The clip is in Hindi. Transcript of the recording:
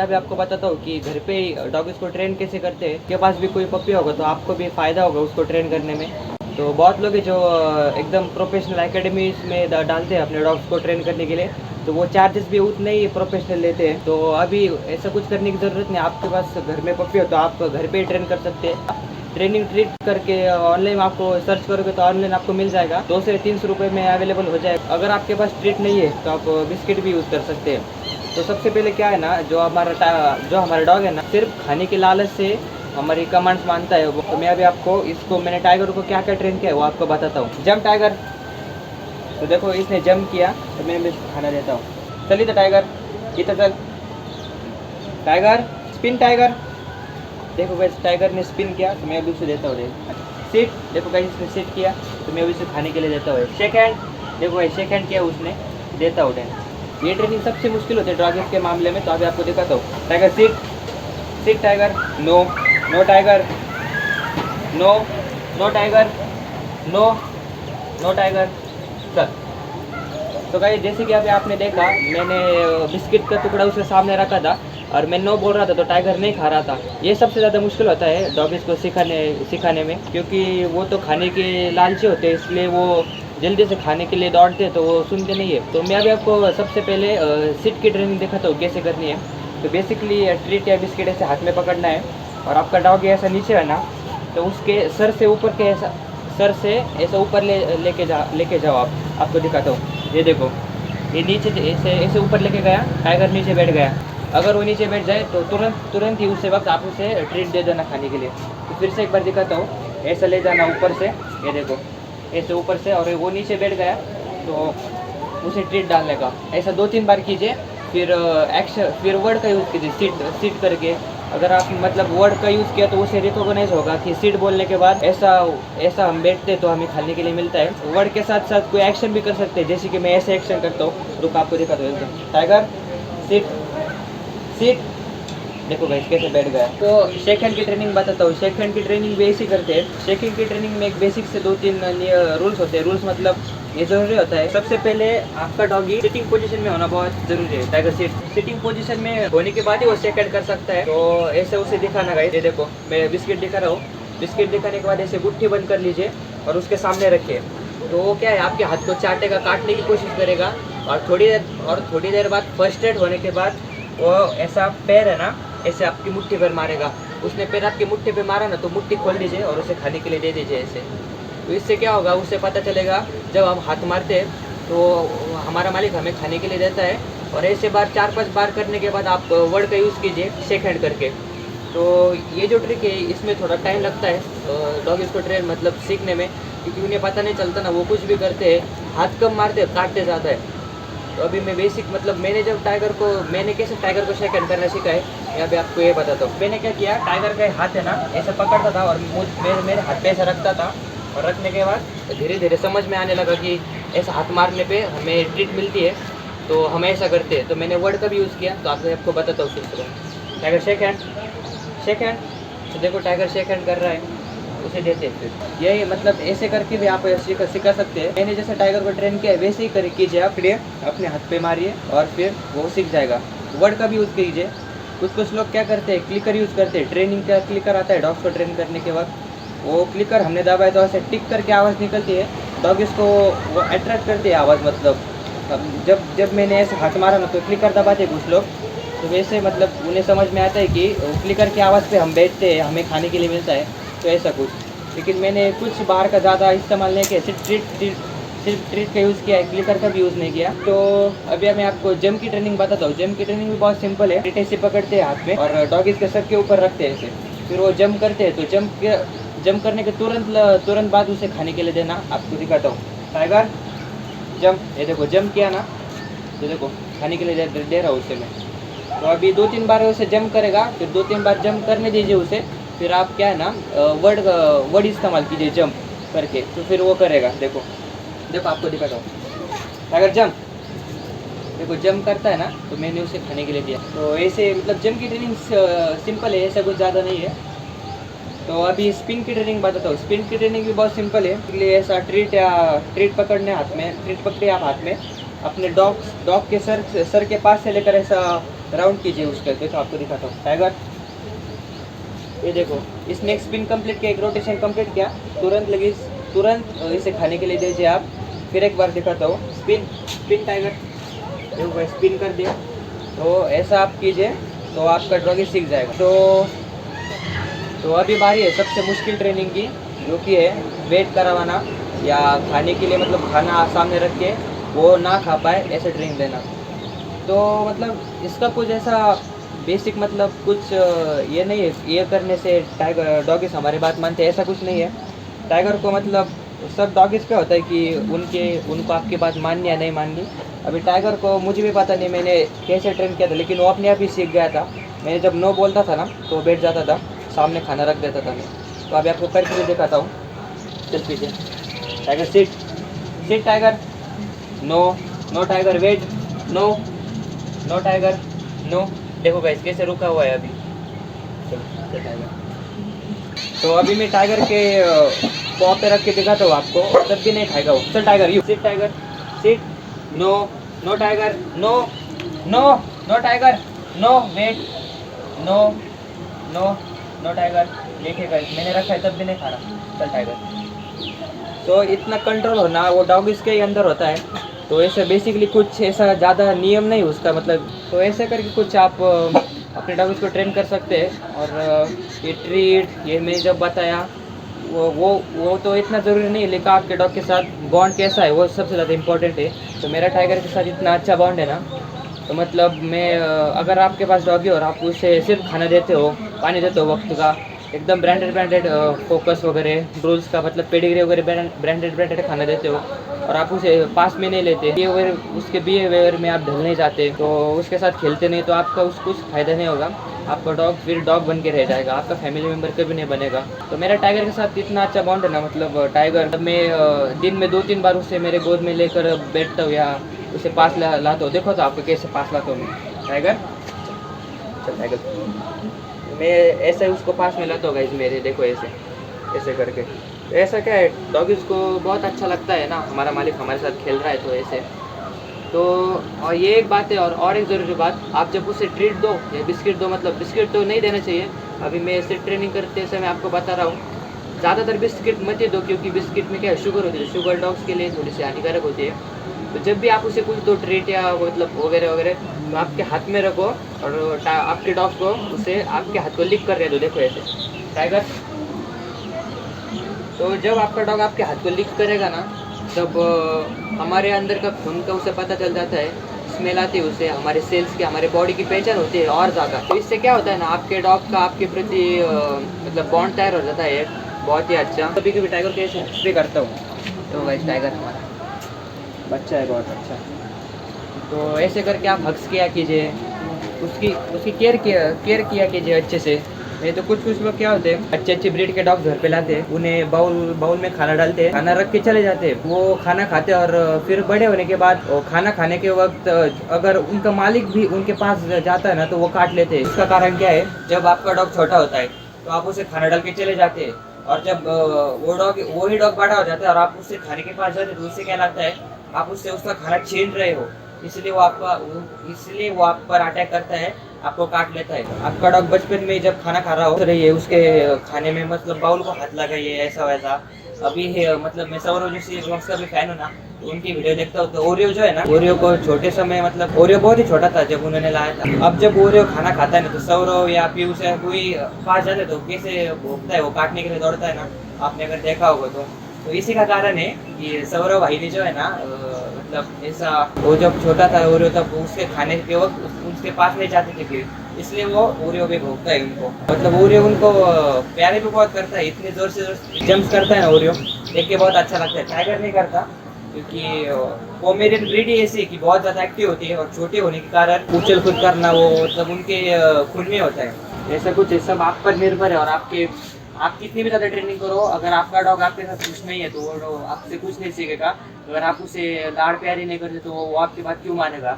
मैं भी आपको बताता हूँ कि घर पे ही डॉग इसको ट्रेन कैसे करते हैं। के पास भी कोई पपी होगा तो आपको भी फ़ायदा होगा उसको ट्रेन करने में। तो बहुत लोग हैं जो एकदम प्रोफेशनल एकेडमीज में डालते हैं अपने डॉग्स को ट्रेन करने के लिए, तो वो चार्जेस भी उतने ही प्रोफेशनल लेते हैं। तो अभी ऐसा कुछ करने की ज़रूरत नहीं, आपके पास घर में पपी हो तो आप घर पे ही ट्रेन कर सकते हैं। ट्रेनिंग ट्रीट करके ऑनलाइन आपको सर्च करोगे तो ऑनलाइन आपको मिल जाएगा, 200 से 300 रुपये में अवेलेबल हो जाएगा। अगर आपके पास ट्रीट नहीं है तो आप बिस्किट भी यूज़ कर सकते हैं। तो सबसे पहले क्या है ना, जो हमारा डॉग है ना, सिर्फ खाने के लालच से हमारी कमांड्स मानता है वो। तो मैं अभी आपको मैंने टाइगर को क्या क्या ट्रेन किया है वो आपको बताता हूँ। जंप टाइगर, तो देखो इसने जंप किया तो मैं इसको खाना देता हूँ। चलिए तो टाइगर, इधर चल। टाइगर स्पिन, टाइगर देखो गाइस टाइगर ने स्पिन किया तो मैं अभी उसे देता हूँ। सिट, देखो गाइस इसने सिट किया तो मैं अभी उसे खाने के लिए देता हूँ। शेक हैंड, देखो गाइस शेक हैंड किया उसने, देता हूँ ट्रेन। ये ट्रेनिंग सबसे मुश्किल होती है डॉग्स के मामले में, तो अभी आपको दिखाता हूँ। Tiger sit, sit tiger, no, no tiger, no, no tiger, no, no tiger, चल। तो गाइस जैसे कि अभी आपने देखा, मैंने बिस्किट का टुकड़ा उसके सामने रखा था और मैं नो बोल रहा था तो टाइगर नहीं खा रहा था। ये सबसे ज़्यादा मुश्किल होता है डॉगीज़ को सिखाने में, क्योंकि वो तो खाने के लालची होते हैं, इसलिए वो जल्दी से खाने के लिए दौड़ते हैं, तो वो सुनते नहीं है। तो मैं अभी आपको सबसे पहले सिट की ट्रेनिंग दिखाता हूँ कैसे करनी है। तो बेसिकली ट्रीट या बिस्किट ऐसे हाथ में पकड़ना है और आपका डॉग ऐसा नीचे है ना, तो उसके सर से ऊपर के सर से ऐसा ऊपर लेके जाओ आप। आपको दिखाता हूँ, ये देखो, ये नीचे ऐसे ऐसे ऊपर लेके गया, टाइगर नीचे बैठ गया। अगर वो नीचे बैठ जाए तो तुरंत ही उसे वक्त आप उसे ट्रीट दे देना खाने के लिए। तो फिर से एक बार दिखाता हूँ, ऐसा ले जाना ऊपर से, ये देखो ऐसे ऊपर से, और वो नीचे बैठ गया तो उसे ट्रीट डालने का ऐसा 2-3 बार कीजिए। फिर फिर वर्ड का यूज़ कीजिए, सीट करके। अगर आप मतलब वर्ड का यूज़ किया तो उसे रिकॉग्नाइज होगा कि सीट बोलने के बाद ऐसा ऐसा हम बैठते तो हमें खाने के लिए मिलता है। वर्ड के साथ साथ कोई एक्शन भी कर सकते हैं, जैसे कि मैं ऐसे एक्शन करता हूँ, रुक आपको दिखाता हूँ एकदम। टाइगर सीट, सीट, देखो भाई कैसे बैठ गया। तो शेक हैंड की ट्रेनिंग बताता हूँ। शेक हैंड की ट्रेनिंग भी ऐसी करते हैं। शेक हैंड की ट्रेनिंग में एक बेसिक से 2-3 रूल्स होते हैं। रूल्स मतलब ये ज़रूरी होता है, सबसे पहले आपका डॉगी सिटिंग पोजीशन में होना बहुत ज़रूरी है। टाइगर सिटिंग पोजीशन में होने के बाद ही वो शेक हैंड कर सकता है। तो ऐसे उसे दिखाना गाइस, ये देखो मैं बिस्किट दिखा रहा हूँ। बिस्किट दिखाने के बाद ऐसे गुट्ठी बंद कर लीजिए और उसके सामने रखिए। तो वो क्या है, आपके हाथ को चाटेगा, काटने की कोशिश करेगा, और थोड़ी देर बाद फर्स्ट एड होने के बाद वो ऐसा पैर है ना, ऐसे आपकी मुट्ठी पर मारेगा। उसने पैर आपकी मुट्ठी पे मारा ना, तो मुट्ठी खोल दीजिए और उसे खाने के लिए दे दीजिए ऐसे। तो इससे क्या होगा, उससे पता चलेगा जब हम हाथ मारते हैं तो हमारा मालिक हमें खाने के लिए देता है। और ऐसे बार 4-5 बार करने के बाद आप वर्ड का यूज़ कीजिए शेक हैंड करके। तो ये जो ट्रिक है इसमें थोड़ा टाइम लगता है डॉग इसको ट्रेन मतलब सीखने में, क्योंकि उन्हें पता नहीं चलता ना, वो कुछ भी करते हैं, हाथ कम मारते हैं, काटते ज़्यादा है। तो अभी मैं बेसिक मतलब मैंने कैसे टाइगर को शेक हैंड करना सीखा है, यहाँ पे आपको ये बताता हूँ। मैंने क्या किया, टाइगर का हाथ है ना ऐसे पकड़ता था और मेरे हाथ पे ऐसा रखता था, और रखने के बाद धीरे धीरे समझ में आने लगा कि ऐसा हाथ मारने पे हमें ट्रीट मिलती है, तो हम ऐसा करते हैं। तो मैंने वर्ड का भी यूज़ किया, तो आपको बताता हूँ फिर। Tiger shake hand, shake hand, तो देखो टाइगर शेक हैंड कर रहा है, उसे देते हैं। फिर यही मतलब ऐसे करके भी आप सिखा सकते हैं। मैंने जैसे टाइगर को ट्रेन किया वैसे ही कीजिए आप। अपने हाथ पे मारिए और फिर वो सीख जाएगा। वर्ड का भी यूज़ कीजिए। कुछ लोग क्या करते हैं, क्लिकर यूज़ करते हैं। ट्रेनिंग का क्लिकर आता है डॉग्स को ट्रेन करने के बाद, वो क्लिकर हमने दबाया तो ऐसे टिक करके आवाज़ निकलती है, डॉग इसको वो अट्रैक्ट करती है आवाज़। मतलब जब मैंने ऐसे हाथ मारा ना तो क्लिकर दबाते कुछ लोग, तो वैसे मतलब उन्हें समझ में आता है कि क्लिकर की आवाज़ पे हम बैठते हैं, हमें खाने के लिए मिलता है, तो ऐसा कुछ। लेकिन मैंने कुछ बार का ज़्यादा इस्तेमाल नहीं किया, सिर्फ ट्रीट का यूज़ किया है, क्लिकर का भी यूज़ नहीं किया। तो अभी मैं आपको जंप की ट्रेनिंग बताता हूँ। जंप की ट्रेनिंग भी बहुत सिंपल है। ट्रीट ऐसे पकड़ते हैं हाथ में और डॉग इसके सर के ऊपर रखते हैं ऐसे, फिर वो जंप करते हैं। तो जंप करने के तुरंत बाद उसे खाने के लिए देना। आपको दिखाता हूँ। टाइगर जंप, ये देखो जंप किया ना, तो देखो खाने के लिए दे रहा हूँ उसे मैं। तो अभी 2-3 बार उसे जंप करेगा, फिर 2-3 बार जंप करने दीजिए उसे। फिर आप क्या है ना वर्ड इस्तेमाल कीजिए जंप करके, तो फिर वो करेगा। देखो आपको दिखाता हूँ। टाइगर जंप, देखो जंप करता है ना, तो मैंने उसे खाने के लिए दिया। तो ऐसे मतलब जंप की ट्रेनिंग सिंपल है, ऐसा कुछ ज़्यादा नहीं है। तो अभी स्पिन की ट्रेनिंग बताता हूँ। स्पिन की ट्रेनिंग भी बहुत सिंपल है। इसलिए ऐसा ट्रीट पकड़ने हाथ में, ट्रीट पकड़े आप हाथ में, अपने डॉग के सर के पास से लेकर ऐसा राउंड कीजिए उसका, देखो आपको दिखाता हूँ। टाइगर, ये देखो, इसने एक स्पिन कंप्लीट किया, एक रोटेशन कंप्लीट किया, तुरंत इसे खाने के लिए दीजिए आप। फिर एक बार दिखाता हूँ, स्पिन स्पिन टाइगर, देखो स्पिन कर दिया। तो ऐसा आप कीजिए तो आपका डॉगी सीख जाएगा। तो अभी बारी है सबसे मुश्किल ट्रेनिंग की, जो कि है वेट करवाना, या खाने के लिए मतलब खाना सामने रख के वो ना खा पाए ऐसे ट्रेनिंग देना। तो मतलब इसका कुछ ऐसा बेसिक मतलब कुछ ये नहीं है, ये करने से टाइगर डॉगीज हमारी बात मानते हैं, ऐसा कुछ नहीं है। टाइगर को मतलब सब डॉगीज क्या होता है कि उनको आपकी बात माननी या नहीं माननी। अभी टाइगर को मुझे भी पता नहीं मैंने कैसे ट्रेन किया था, लेकिन वो अपने आप ही सीख गया था। मैंने जब नो बोलता था ना तो बैठ जाता था, सामने खाना रख देता था मैं। तो अभी आपको करके भी दिखाता हूँ। चल पीछे tiger, sit sit tiger, no no tiger, wait, no no tiger, no. देखो गाइस कैसे रुका हुआ है अभी। चल टाइगर। तो अभी मैं टाइगर के पॉ पे रख के दिखाता हूँ आपको, तब भी नहीं खाएगा वो। चल tiger, you sit tiger, sit, no no tiger, no no no tiger, no wait, no no no tiger. देखेगा मैंने रखा है तब भी नहीं खा रहा। चल टाइगर। तो इतना कंट्रोल होना वो डॉगिस के ही अंदर होता है। तो ऐसे बेसिकली कुछ ऐसा ज़्यादा नियम नहीं उसका मतलब। तो ऐसे करके कुछ आप अपने डॉगिस को ट्रेन कर सकते हैं। और ये ट्रीट ये मैंने जब बताया वो तो इतना ज़रूरी नहीं है, लेकिन आपके डॉग के साथ बॉन्ड कैसा है वो सबसे ज़्यादा इंपॉर्टेंट है। तो मेरा टाइगर के साथ इतना अच्छा बॉन्ड है ना, तो मतलब मैं अगर आपके पास डॉगी और आप उसे सिर्फ खाना देते हो, पानी देते हो वक्त का, एकदम ब्रांडेड फोकस वगैरह रूल्स का मतलब पेडिग्री वगैरह ब्रांडेड खाना देते हो, और आप उसे पास में नहीं लेते, बिहेवियर उसके बिहेवियर में आप ढल नहीं जाते, तो उसके साथ खेलते नहीं, तो आपका उसको कुछ फ़ायदा नहीं होगा। आपका डॉग फिर डॉग बन के रह जाएगा, आपका फैमिली मेम्बर कभी नहीं बनेगा। तो मेरा टाइगर के साथ इतना अच्छा बॉन्ड है ना, मतलब टाइगर जब मैं दिन में 2-3 बार उसे मेरे गोद में लेकर बैठता हूँ या उसे पास लाता हूँ। देखो तो आपको कैसे पास लाता हूँ मैं टाइगर। चल टाइगर, मैं ऐसे उसको पास में लाता हूँ गाइस मेरे, देखो ऐसे ऐसे करके। तो ऐसा क्या है, डॉगिस को बहुत अच्छा लगता है ना, हमारा मालिक हमारे साथ खेल रहा है, तो ऐसे। तो और ये एक बात है, और एक ज़रूरी बात, आप जब उसे ट्रीट दो या बिस्किट दो, मतलब बिस्किट तो नहीं देना चाहिए। अभी मैं ऐसे ट्रेनिंग करते समय आपको बता रहा हूँ, ज़्यादातर बिस्किट मत ही दो, क्योंकि बिस्किट में क्या है, शुगर होती है, शुगर डॉग्स के लिए थोड़ी सी हानिकारक होती है। तो जब भी आप उसे कुछ दो ट्रीट या मतलब वगैरह वगैरह, तो आपके हाथ में रखो, और आपके डॉग को उसे आपके हाथ को लिक कर रहे दो, देखो ऐसे टाइगर। तो जब आपका डॉग आपके हाथ को लिक करेगा ना, तब हमारे अंदर का खून का उसे पता चल जाता है, स्मेल आती है उसे, हमारे सेल्स की, हमारे बॉडी की पहचान होती है और ज़्यादा। तो इससे क्या होता है ना, आपके डॉग का आपके प्रति मतलब बॉन्ड तैयार हो जाता है बहुत ही अच्छा। कभी कभी टाइगर को ऐसे स्प्रे करता हूँ, तो गाइस टाइगर हमारा बच्चा है बहुत अच्छा। तो ऐसे करके आप हग्स किया कीजिए, उसकी उसकी केयर किया कीजिए अच्छे से। नहीं तो कुछ कुछ लोग क्या होते हैं, अच्छे अच्छे ब्रीड के डॉग्स घर पे लाते हैं, उन्हें बाउल में खाना डालते हैं, खाना रख के चले जाते हैं, वो खाना खाते हैं, और फिर बड़े होने के बाद वो खाना खाने के वक्त अगर उनका मालिक भी उनके पास जाता है ना, तो वो काट लेते हैं। इसका कारण क्या है, जब आपका डॉग छोटा होता है तो आप उसे खाना डाल के चले जाते हैं, और जब वही डॉग बड़ा हो जाता है और आप उससे खाने के पास जाते हैं, तो उससे क्या लगता है आप उससे उसका खाना छीन रहे हो, इसलिए वो आप पर अटैक करता है, आपको काट लेता है। आपका डॉग बचपन में जब खाना खा रहा हो तो रहिए उसके खाने में, मतलब बाउल को हाथ लगाइए, ऐसा वैसा। अभी मतलब मैं सौरव जोशी ब्लॉग्स का भी फैन हूँ ना, तो उनकी वीडियो देखता हूँ। तो ओरियो जो है ना, ओरियो को छोटे समय मतलब ओरियो बहुत ही छोटा था जब उन्होंने लाया था। अब जब ओरियो खाना खाता है ना, तो सौरव या पीयूष या कोई पास जाते तो कैसे भोगता है, वो काटने के लिए दौड़ता है ना, आपने अगर देखा होगा तो इसी का कारण है कि सौरव भाई ने जो है ना मतलब ऐसा, वो जब छोटा था ओरियो, तब उसके खाने के वक्त उसके पास नहीं जाते थे फिर, इसलिए वो ओरियो भी भोगता है उनको। मतलब ओरियो उनको प्यारे भी बहुत करता है, इतने जोर से जंप करता है ना ओरियो, देख के बहुत अच्छा लगता है। टाइगर नहीं करता, क्योंकि वो मेरी ब्रीड ही ऐसी है कि बहुत ज़्यादा एक्टिव होती है, और छोटे होने के कारण उछल कूद करना वो मतलब उनके खून में होता है। ऐसा कुछ सब आप पर निर्भर है, और आप कितनी भी ज़्यादा ट्रेनिंग करो, अगर आपका डॉग आपके साथ खुश नहीं है तो वो आपसे कुछ नहीं सीखेगा। अगर आप उसे लाड़ प्यार ही नहीं करते तो वो आपकी बात क्यों मानेगा।